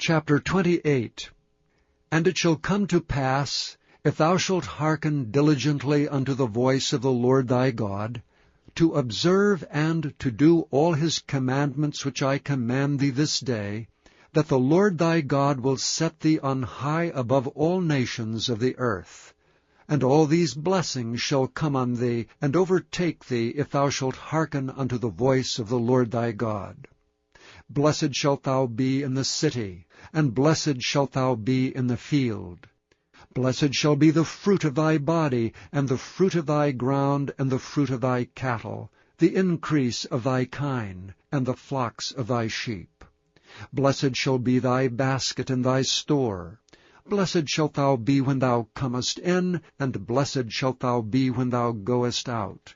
Chapter 28. And it shall come to pass, if thou shalt hearken diligently unto the voice of the Lord thy God, to observe and to do all his commandments which I command thee this day, that the Lord thy God will set thee on high above all nations of the earth. And all these blessings shall come on thee, and overtake thee, if thou shalt hearken unto the voice of the Lord thy God. Blessed shalt thou be in the city, and blessed shalt thou be in the field. Blessed shall be the fruit of thy body, and the fruit of thy ground, and the fruit of thy cattle, the increase of thy kine, and the flocks of thy sheep. Blessed shall be thy basket and thy store. Blessed shalt thou be when thou comest in, and blessed shalt thou be when thou goest out.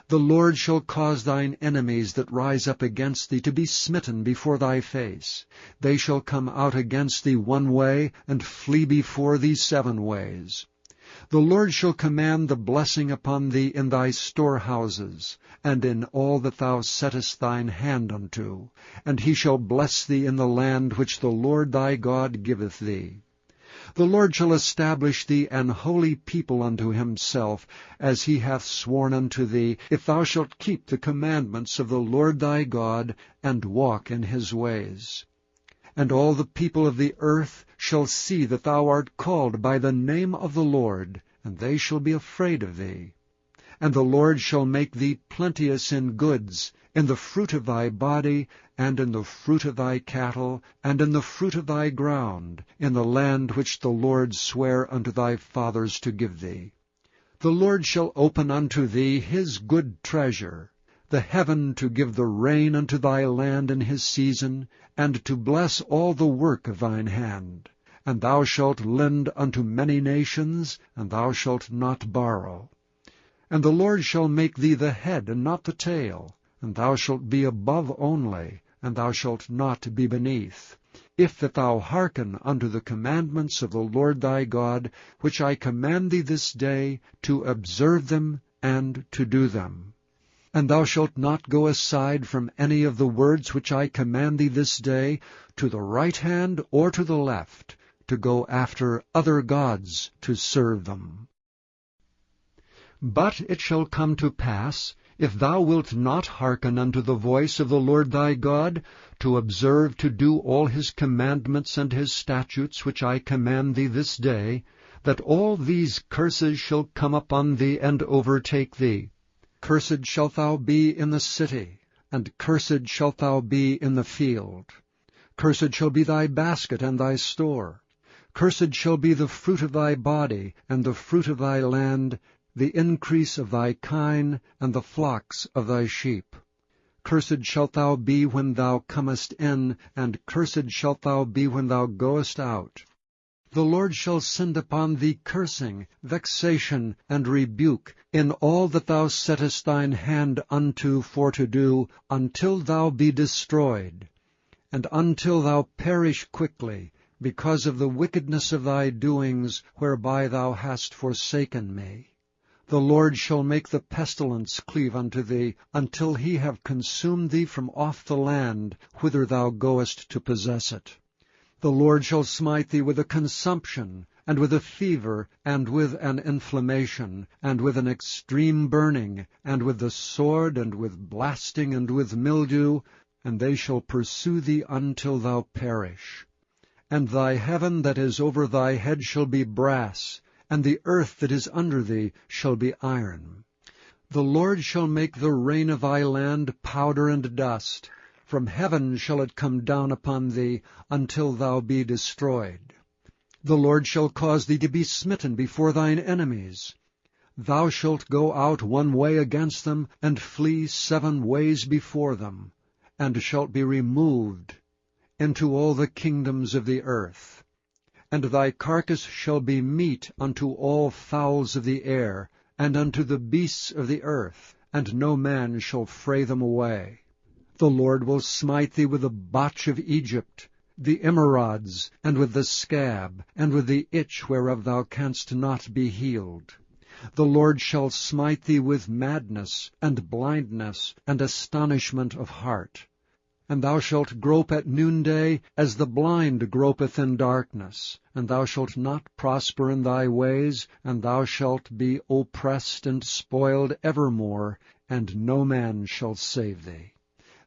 The Lord shall cause thine enemies that rise up against thee to be smitten before thy face. They shall come out against thee one way, and flee before thee 7 ways. The Lord shall command the blessing upon thee in thy storehouses, and in all that thou settest thine hand unto, and he shall bless thee in the land which the Lord thy God giveth thee. The Lord shall establish thee an holy people unto himself, as he hath sworn unto thee, if thou shalt keep the commandments of the Lord thy God, and walk in his ways. And all the people of the earth shall see that thou art called by the name of the Lord, and they shall be afraid of thee. And the Lord shall make thee plenteous in goods, in the fruit of thy body, and in the fruit of thy cattle, and in the fruit of thy ground, in the land which the Lord sware unto thy fathers to give thee. The Lord shall open unto thee his good treasure, the heaven to give the rain unto thy land in his season, and to bless all the work of thine hand. And thou shalt lend unto many nations, and thou shalt not borrow. And the Lord shall make thee the head and not the tail, and thou shalt be above only, and thou shalt not be beneath, if that thou hearken unto the commandments of the Lord thy God, which I command thee this day, to observe them and to do them. And thou shalt not go aside from any of the words which I command thee this day, to the right hand or to the left, to go after other gods to serve them. But it shall come to pass, if thou wilt not hearken unto the voice of the Lord thy God, to observe to do all his commandments and his statutes which I command thee this day, that all these curses shall come upon thee and overtake thee. Cursed shalt thou be in the city, and cursed shalt thou be in the field. Cursed shall be thy basket and thy store. Cursed shall be the fruit of thy body, and the fruit of thy land, the increase of thy kine, and the flocks of thy sheep. Cursed shalt thou be when thou comest in, and cursed shalt thou be when thou goest out. The Lord shall send upon thee cursing, vexation, and rebuke, in all that thou settest thine hand unto for to do, until thou be destroyed, and until thou perish quickly, because of the wickedness of thy doings, whereby thou hast forsaken me. The Lord shall make the pestilence cleave unto thee, until he have consumed thee from off the land, whither thou goest to possess it. The Lord shall smite thee with a consumption, and with a fever, and with an inflammation, and with an extreme burning, and with the sword, and with blasting, and with mildew, and they shall pursue thee until thou perish. And thy heaven that is over thy head shall be brass, and the earth that is under thee shall be iron. The Lord shall make the rain of thy land powder and dust. From heaven shall it come down upon thee, until thou be destroyed. The Lord shall cause thee to be smitten before thine enemies. Thou shalt go out one way against them, and flee 7 ways before them, and shalt be removed into all the kingdoms of the earth. And thy carcass shall be meat unto all fowls of the air, and unto the beasts of the earth, and no man shall fray them away. The Lord will smite thee with the botch of Egypt, the emerods, and with the scab, and with the itch whereof thou canst not be healed. The Lord shall smite thee with madness, and blindness, and astonishment of heart. And thou shalt grope at noonday, as the blind gropeth in darkness. And thou shalt not prosper in thy ways, and thou shalt be oppressed and spoiled evermore, and no man shall save thee.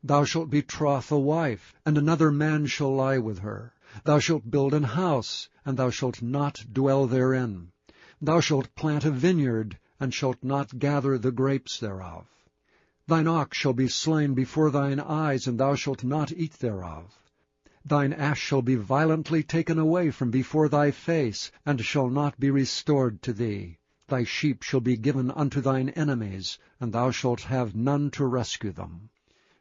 Thou shalt betroth a wife, and another man shall lie with her. Thou shalt build an house, and thou shalt not dwell therein. Thou shalt plant a vineyard, and shalt not gather the grapes thereof. Thine ox shall be slain before thine eyes, and thou shalt not eat thereof. Thine ass shall be violently taken away from before thy face, and shall not be restored to thee. Thy sheep shall be given unto thine enemies, and thou shalt have none to rescue them.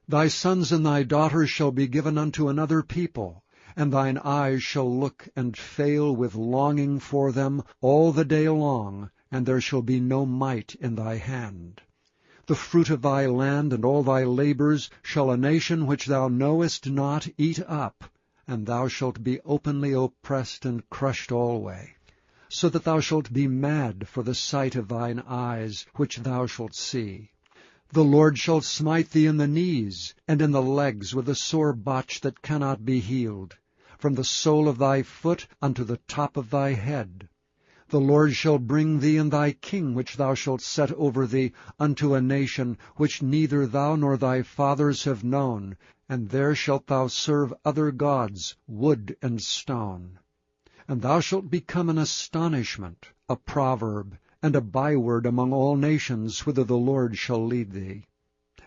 Thy sons and thy daughters shall be given unto another people, and thine eyes shall look and fail with longing for them all the day long, and there shall be no might in thy hand. The fruit of thy land and all thy labors shall a nation which thou knowest not eat up, and thou shalt be openly oppressed and crushed alway, so that thou shalt be mad for the sight of thine eyes, which thou shalt see. The Lord shall smite thee in the knees, and in the legs with a sore botch that cannot be healed, from the sole of thy foot unto the top of thy head. The Lord shall bring thee and thy king which thou shalt set over thee unto a nation which neither thou nor thy fathers have known, and there shalt thou serve other gods, wood and stone. And thou shalt become an astonishment, a proverb, and a byword among all nations whither the Lord shall lead thee.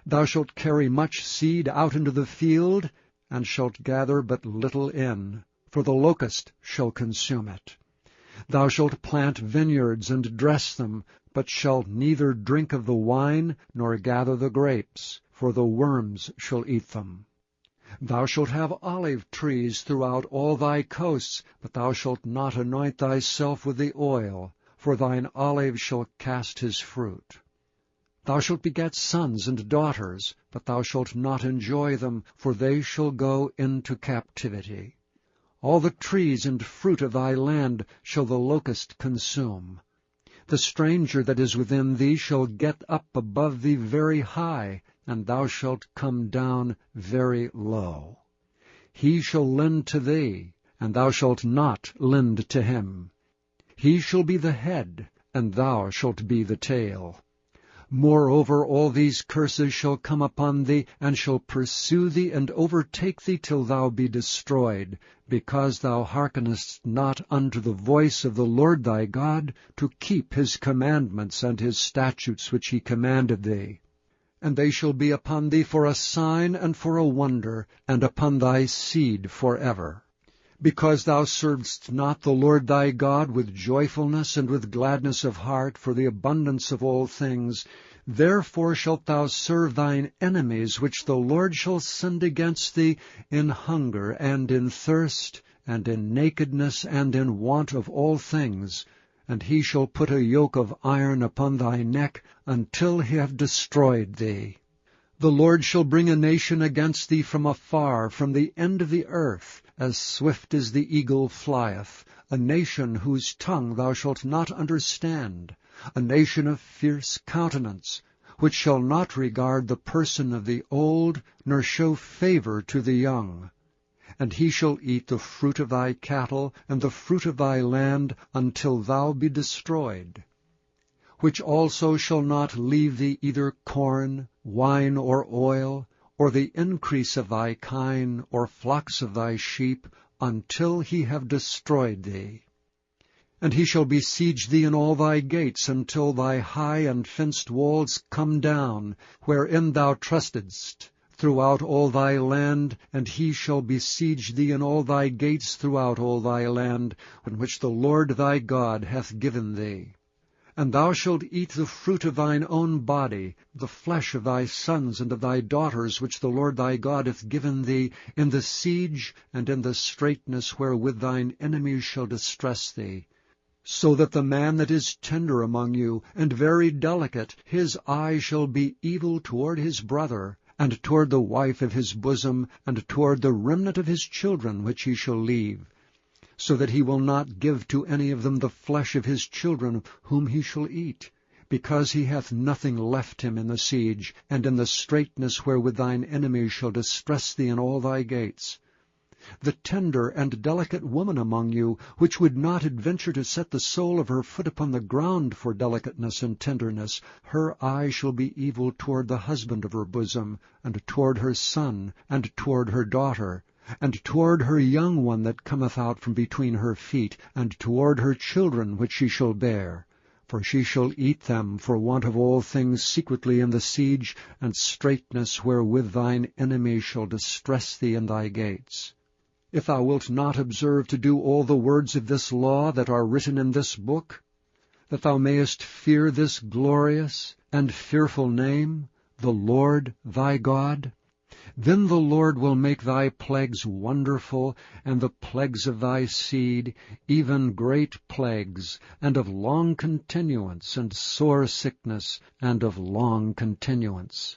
Thou shalt carry much seed out into the field, and shalt gather but little in, for the locust shall consume it. Thou shalt plant vineyards and dress them, but shalt neither drink of the wine nor gather the grapes, for the worms shall eat them. Thou shalt have olive trees throughout all thy coasts, but thou shalt not anoint thyself with the oil, for thine olive shall cast his fruit. Thou shalt beget sons and daughters, but thou shalt not enjoy them, for they shall go into captivity. All the trees and fruit of thy land shall the locust consume. The stranger that is within thee shall get up above thee very high, and thou shalt come down very low. He shall lend to thee, and thou shalt not lend to him. He shall be the head, and thou shalt be the tail. Moreover, all these curses shall come upon thee, and shall pursue thee, and overtake thee till thou be destroyed, because thou hearkenest not unto the voice of the Lord thy God, to keep his commandments and his statutes which he commanded thee. And they shall be upon thee for a sign and for a wonder, and upon thy seed forever. Because thou servedst not the Lord thy God with joyfulness and with gladness of heart for the abundance of all things, therefore shalt thou serve thine enemies, which the Lord shall send against thee in hunger and in thirst, and in nakedness and in want of all things. And he shall put a yoke of iron upon thy neck until he have destroyed thee. The Lord shall bring a nation against thee from afar, from the end of the earth, as swift as the eagle flieth, a nation whose tongue thou shalt not understand, a nation of fierce countenance, which shall not regard the person of the old, nor show favor to the young. And he shall eat the fruit of thy cattle, and the fruit of thy land, until thou be destroyed. Which also shall not leave thee either corn, wine, or oil, or the increase of thy kine, or flocks of thy sheep, until he have destroyed thee. And he shall besiege thee in all thy gates, until thy high and fenced walls come down, wherein thou trustedst, throughout all thy land, and he shall besiege thee in all thy gates throughout all thy land, in which the Lord thy God hath given thee. And thou shalt eat the fruit of thine own body, the flesh of thy sons and of thy daughters, which the Lord thy God hath given thee, in the siege and in the straitness wherewith thine enemies shall distress thee. So that the man that is tender among you, and very delicate, his eye shall be evil toward his brother, and toward the wife of his bosom, and toward the remnant of his children which he shall leave, so that he will not give to any of them the flesh of his children whom he shall eat, because he hath nothing left him in the siege, and in the straitness wherewith thine enemies shall distress thee in all thy gates. The tender and delicate woman among you, which would not adventure to set the sole of her foot upon the ground for delicateness and tenderness, her eye shall be evil toward the husband of her bosom, and toward her son, and toward her daughter, and toward her young one that cometh out from between her feet, and toward her children which she shall bear. For she shall eat them for want of all things secretly in the siege, and straitness wherewith thine enemies shall distress thee in thy gates. If thou wilt not observe to do all the words of this law that are written in this book, that thou mayest fear this glorious and fearful name, the Lord thy God, then the Lord will make thy plagues wonderful, and the plagues of thy seed, even great plagues, and of long continuance, and sore sickness, and of long continuance.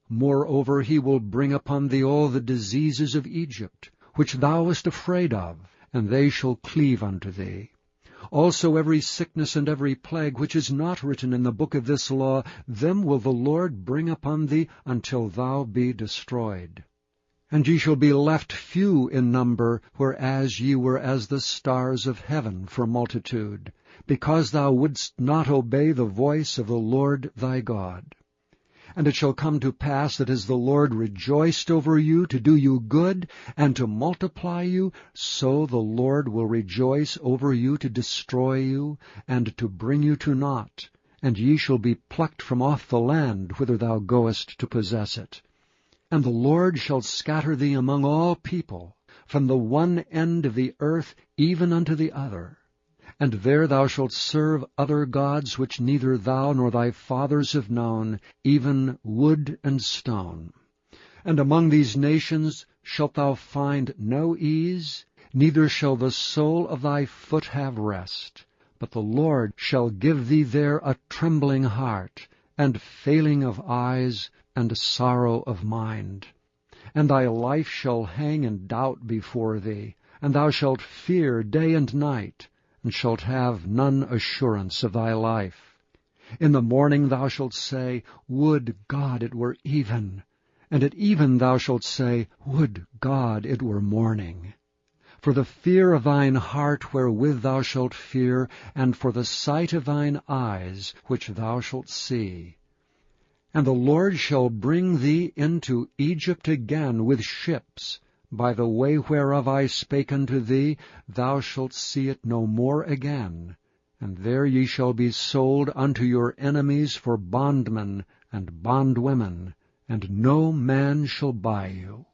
Moreover, he will bring upon thee all the diseases of Egypt, which thou wast afraid of, and they shall cleave unto thee. Also every sickness and every plague which is not written in the book of this law, them will the Lord bring upon thee until thou be destroyed. And ye shall be left few in number, whereas ye were as the stars of heaven for multitude, because thou wouldst not obey the voice of the Lord thy God. And it shall come to pass that as the Lord rejoiced over you to do you good and to multiply you, so the Lord will rejoice over you to destroy you and to bring you to naught, and ye shall be plucked from off the land whither thou goest to possess it. And the Lord shall scatter thee among all people, from the one end of the earth even unto the other. And there thou shalt serve other gods which neither thou nor thy fathers have known, even wood and stone. And among these nations shalt thou find no ease, neither shall the sole of thy foot have rest. But the Lord shall give thee there a trembling heart, and failing of eyes, and sorrow of mind. And thy life shall hang in doubt before thee, and thou shalt fear day and night, and shalt have none assurance of thy life. In the morning thou shalt say, Would God it were even! And at even thou shalt say, Would God it were morning! For the fear of thine heart wherewith thou shalt fear, and for the sight of thine eyes which thou shalt see. And the Lord shall bring thee into Egypt again with ships, by the way whereof I spake unto thee, thou shalt see it no more again. And there ye shall be sold unto your enemies for bondmen and bondwomen, and no man shall buy you.